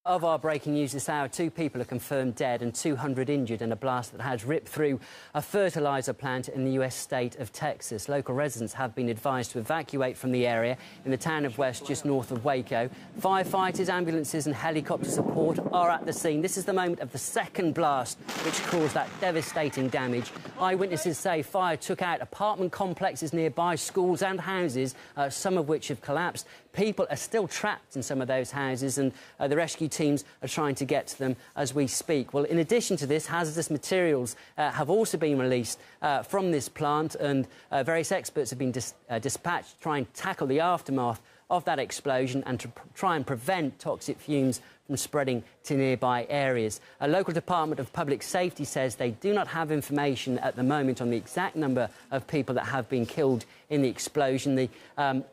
of our breaking news this hour. 2 people are confirmed dead and 200 injured in a blast that has ripped through a fertilizer plant in the US state of Texas. Local residents have been advised to evacuate from the area in the town of West, just north of Waco. Firefighters, ambulances and helicopter support are at the scene. This is the moment of the second blast which caused that devastating damage. Eyewitnesses say fire took out apartment complexes nearby, schools and houses, some of which have collapsed. People are still trapped in some of those houses, and the rescue teams are trying to get to them as we speak. Well, in addition to this, hazardous materials have also been released from this plant, and various experts have been dispatched to try and tackle the aftermath of that explosion and to try and prevent toxic fumes from spreading to nearby areas. A local Department of Public Safety says they do not have information at the moment on the exact number of people that have been killed in the explosion. The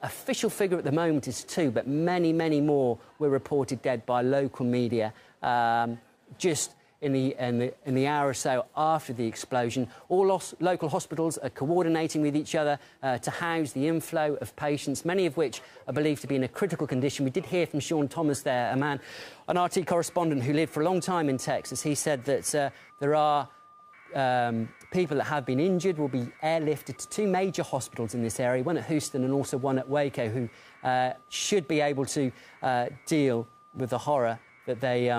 official figure at the moment is 2, but many, many more were reported dead by local media just in the hour or so after the explosion. All local hospitals are coordinating with each other to house the inflow of patients, many of which are believed to be in a critical condition. We did hear from Sean Thomas there, an RT correspondent who lived for a long time in Texas. He said that there are people that have been injured will be airlifted to 2 major hospitals in this area, one at Houston and also one at Waco, who should be able to deal with the horror that they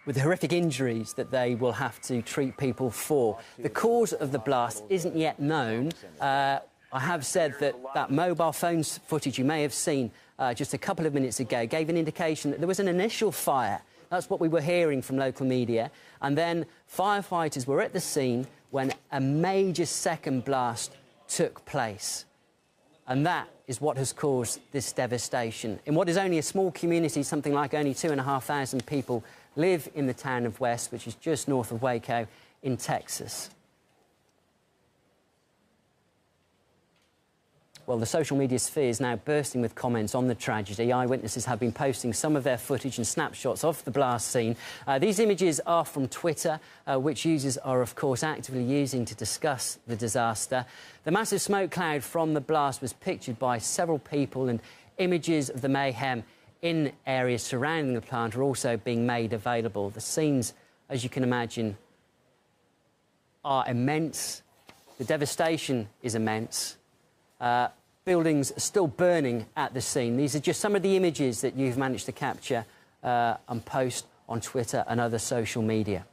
with the horrific injuries that they will have to treat people for. The cause of the blast isn't yet known. I have said that mobile phone footage you may have seen just a couple of minutes ago gave an indication that there was an initial fire. That's what we were hearing from local media. And then firefighters were at the scene when a major second blast took place. And that is what has caused this devastation. In what is only a small community, something like only 2,500 people live in the town of West, which is just north of Waco in Texas. Well, the social media sphere is now bursting with comments on the tragedy. Eyewitnesses have been posting some of their footage and snapshots of the blast scene. These images are from Twitter, which users are, of course, actively using to discuss the disaster. The massive smoke cloud from the blast was pictured by several people, and images of the mayhem in areas surrounding the plant are also being made available. The scenes, as you can imagine, are immense. The devastation is immense. Buildings are still burning at the scene. These are just some of the images that you've managed to capture and post on Twitter and other social media.